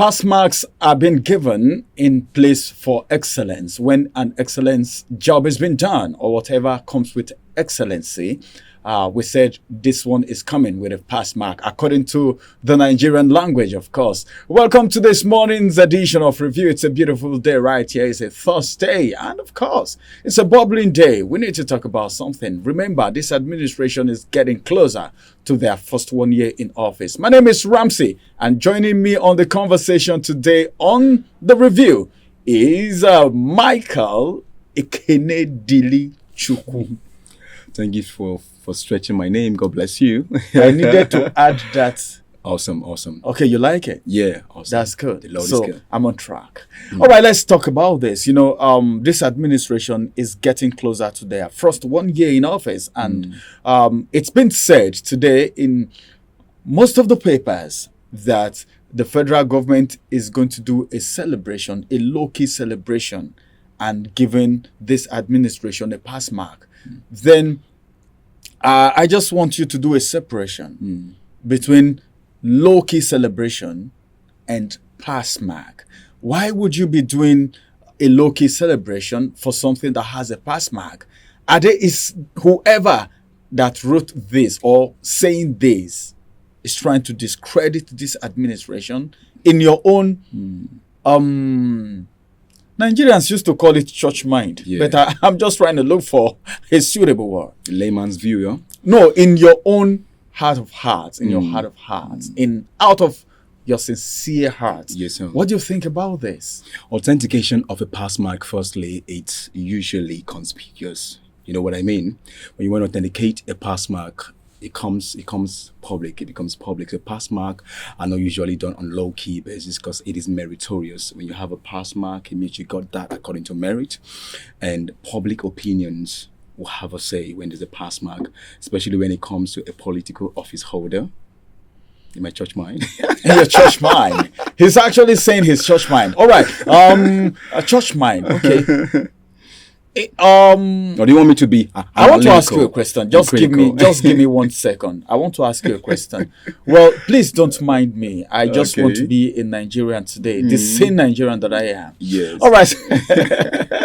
Pass marks are being given in place for excellence when an excellence job has been done or whatever comes with excellency. We said this one is coming with a pass mark according to the Nigerian language, of course. Welcome to this morning's edition of Review. It's a beautiful day right here. It's a Thursday, and of course, it's a bubbling day. We need to talk about something. Remember, this administration is getting closer to their first 1 year in office. My name is Ramsey, and joining me on the conversation today on the Review is Michael Ekenedili Chukwu. Thank you for stretching my name. God bless you. I needed to add that. Awesome. Okay, you like it? Yeah, awesome. That's good. The Lord so is good. I'm on track. All right, let's talk about this. This administration is getting closer to their first 1 year in office. And it's been said today in most of the papers that the federal government is going to do a celebration, a low-key celebration, and giving this administration a pass mark. Then I just want you to do a separation between low-key celebration and pass mark. Why would you be doing a low-key celebration for something that has a pass mark? Is whoever that wrote this or saying this is trying to discredit this administration in your own Nigerians used to call it church mind, but I'm just trying to look for a suitable word. Layman's view, yeah? No, in your own heart of hearts, out of your sincere heart. Yes, sir. What do you think about this? Authentication of a pass mark, firstly, it's usually conspicuous. You know what I mean? When you want to authenticate a pass mark, it becomes public. The pass mark are not usually done on low-key basis because it is meritorious. When you have a pass mark, it means you got that according to merit, and public opinions will have a say when there's a pass mark, especially when it comes to a political office holder. In my church mind. In your church mind. He's actually saying his church mind. All right. A church mind. Okay. Or do you want me to be? I want to ask you a question. Just give me 1 second. I want to ask you a question. Well, please don't mind me. I just want to be a Nigerian today, the same Nigerian that I am. Yes. All right.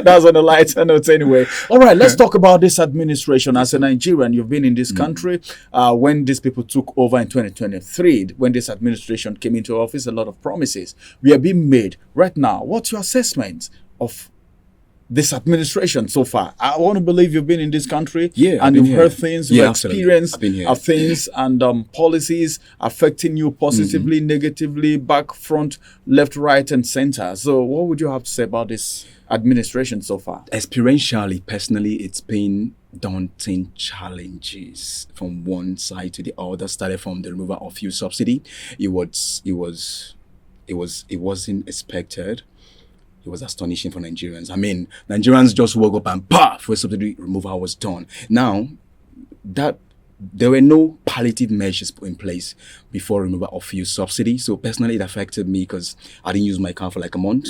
That's on the lighter note anyway. All right, let's talk about this administration. As a Nigerian, you've been in this country. When these people took over in 2023, when this administration came into office, a lot of promises were being made. Right now, what's your assessment of this administration so far? I want to believe you've been in this country, and you've heard things, you've experienced things and policies affecting you positively, negatively, back, front, left, right, and center. So what would you have to say about this administration so far? Experientially, personally, it's been daunting challenges from one side to the other. Started from the removal of fuel subsidy. It wasn't expected. It was astonishing for Nigerians. I mean, Nigerians just woke up and fuel subsidy removal was done. Now, that there were no palliative measures put in place before removal of fuel subsidy. So personally, it affected me because I didn't use my car for like a month.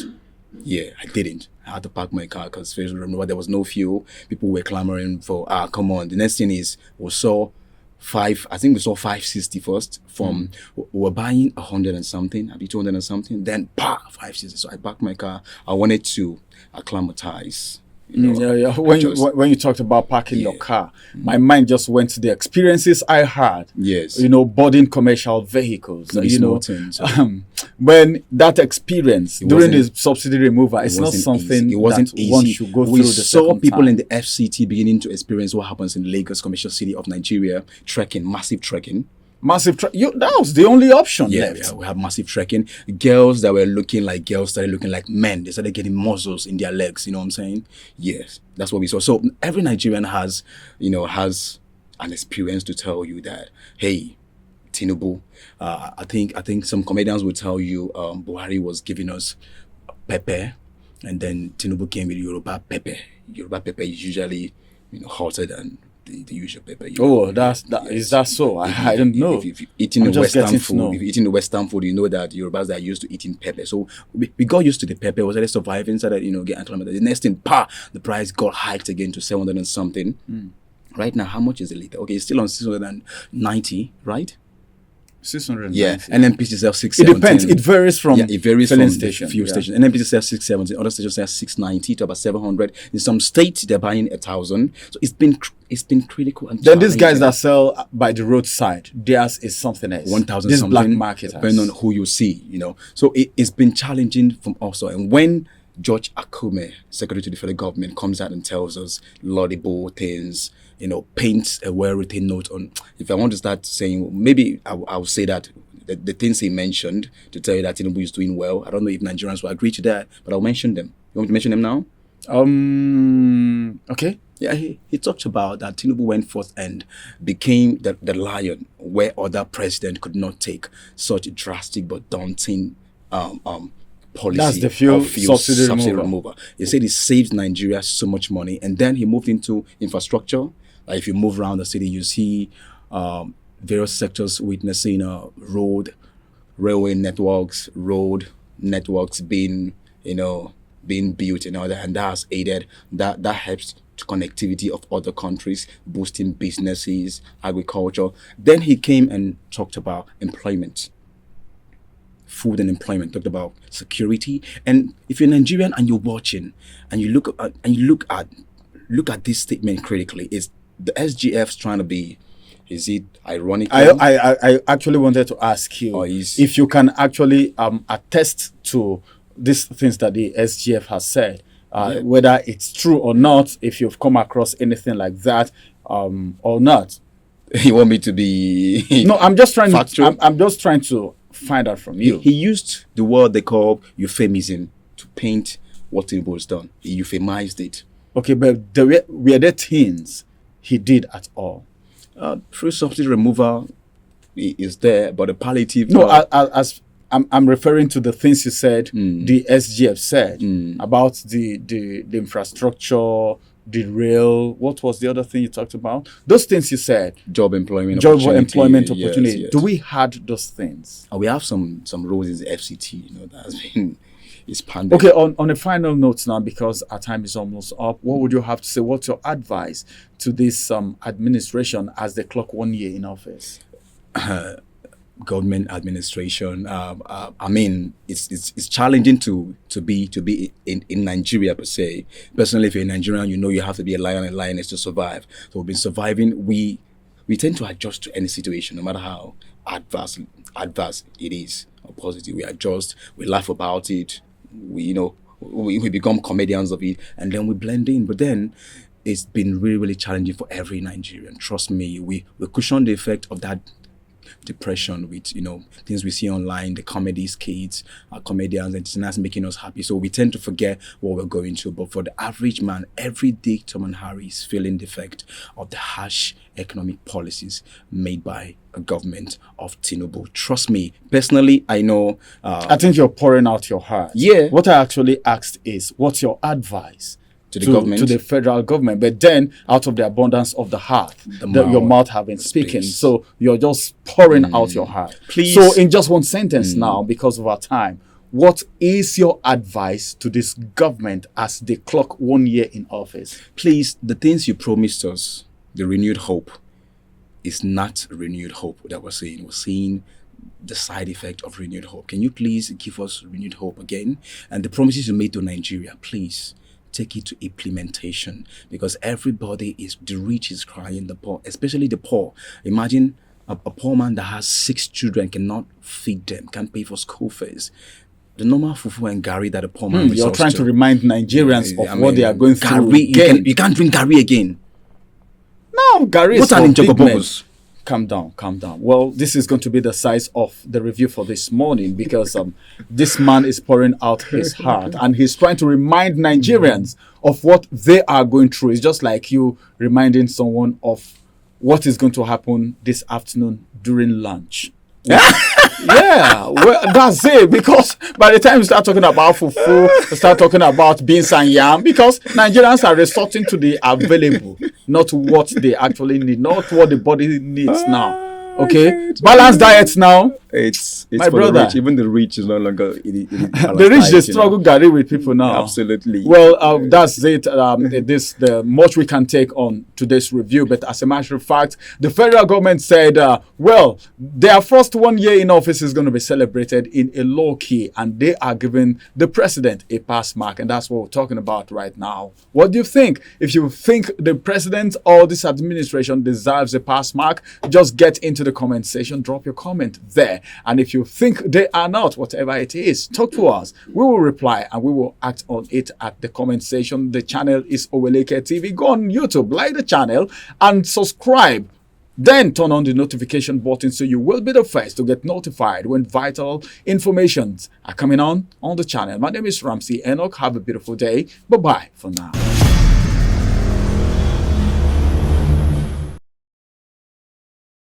Yeah, I didn't. I had to park my car because there was no fuel. People were clamoring for, come on. The next thing is we saw 560 first from, we were buying 100 and something, 200 and something, then 560. So I parked my car. I wanted to acclimatize. When you talked about parking your car, my mind just went to the experiences I had. Yes. Boarding commercial vehicles. When that experience during the subsidy removal, it's not something it wasn't that easy. One should go We through. saw people in the FCT beginning to experience what happens in Lagos, commercial city of Nigeria, massive trekking. That was the only option left. Yeah, we have massive trekking. Girls that were looking like girls started looking like men. They started getting muscles in their legs. You know what I'm saying? Yes, that's what we saw. So every Nigerian has an experience to tell you that, hey, Tinubu. I think some comedians will tell you Buhari was giving us pepper, and then Tinubu came with Yoruba pepper. Yoruba pepper is usually hotter than the usual pepper. Is that so? I don't know. If you're eating the Western food, you know that Yorubas are used to eating pepper. So we got used to the pepper. Was already surviving, started get acclimated. The next thing, the price got hiked again to 700 and something. Right now, how much is the liter? Okay, it's still on 690, right? 690. Yeah, NNPC sells It 617. depends. It varies from Yeah, it varies filling from station. few Yeah. stations. NNPC sells 670. Other stations sell 690 to about 700. In some states, they're buying 1,000. So it's been critical and Then these guys challenging. that sell by the roadside, theirs is something else. 1,000 This something, black market, depending on who you see, So it's been challenging from also. And when George Akume, Secretary to the Federal Government, comes out and tells us laudable things, paints a well-written note on. If I want to start saying, maybe I'll say that the things he mentioned to tell you that Tinubu is doing well. I don't know if Nigerians will agree to that, but I'll mention them. You want me to mention them now? Okay. Yeah, he talked about that Tinubu went forth and became the lion where other president could not take such drastic but daunting policy. That's the fuel subsidy removal. He said it saved Nigeria so much money, and then he moved into infrastructure. Like if you move around the city, you see various sectors witnessing railway networks, road networks being built and all that, and that has aided that helps to connectivity of other countries, boosting businesses, agriculture. Then he came and talked about employment, food and employment, talked about security. And if you're Nigerian and you're watching and you look at this statement critically, is the SGF's trying to be, is it ironic? I actually wanted to ask you if you can actually attest to these things that the SGF has said, whether it's true or not, if you've come across anything like that or not. You want me to be No, I'm just trying factual? I'm just trying to find out from you. He used the word they call euphemism to paint what Tinubu has done. He euphemized it. Okay, but were there things he did at all? Free subsidy removal is there, but the palliative. No, as I'm referring to the things you said, the SGF said about the infrastructure, the rail. What was the other thing you talked about? Those things you said. Job employment opportunity. Yes. Do we had those things? We have some roles in the FCT, that has been expanded. Okay, on a final note now, because our time is almost up, what would you have to say? What's your advice to this administration as they clock 1 year in office? Government administration. I mean, it's challenging to be in Nigeria per se. Personally, if you're a Nigerian, you have to be a lion and lioness to survive. So we've been surviving. We tend to adjust to any situation, no matter how adverse it is or positive. We adjust. We laugh about it. We become comedians of it, and then we blend in. But then it's been really, really challenging for every Nigerian. Trust me, we cushion the effect of that depression with things we see online, the comedy skits, comedians, and it's nice making us happy. So we tend to forget what we're going through. But for the average man, every day Tom and Harry is feeling the effect of the harsh economic policies made by a government of Tinubu. Trust me, personally, I know. I think you're pouring out your heart. Yeah. What I actually asked is, what's your advice to the government, to the federal government? But then, out of the abundance of the heart, your mouth have been speaking. Please. So you're just pouring out your heart. Please. So in just one sentence now, because of our time, what is your advice to this government as they clock 1 year in office? Please, the things you promised us, the renewed hope, is not renewed hope that we're seeing. We're seeing the side effect of renewed hope. Can you please give us renewed hope again? And the promises you made to Nigeria, please take it to implementation, because the rich is crying, the poor, especially the poor. Imagine a poor man that has 6 children, cannot feed them, can't pay for school fees. The normal fufu and gari that a poor man You're trying to remind Nigerians of what they are going through. You can't drink gari again. No, gari is What an for big men. injogobogos. Calm down. Well, this is going to be the size of the review for this morning, because this man is pouring out his heart and he's trying to remind Nigerians of what they are going through. It's just like you reminding someone of what is going to happen this afternoon during lunch. Yeah, well, that's it. Because by the time you start talking about fufu, you start talking about beans and yam, because Nigerians are resorting to the available, not what they actually need, not what the body needs now. Okay, balanced diet now. It's It's My for the brother. rich. Even the rich is no longer The rich, they struggle Gary with people now. Absolutely. Well, that's it. The much we can take on today's review. But as a matter of fact, the federal government said, well, their first 1 year in office is going to be celebrated in a low key, and they are giving the president a pass mark, and that's what we're talking about right now. What do you think? If you think the president or this administration deserves a pass mark, just get into the comment section, drop your comment there. And if you think they are not, whatever it is, talk to us. We will reply and we will act on it at the comment section. The channel is Oweleketv. Go on YouTube, like the channel and subscribe. Then turn on the notification button so you will be the first to get notified when vital informations are coming on the channel. My name is Ramsey Enoch. Have a beautiful day. Bye-bye for now.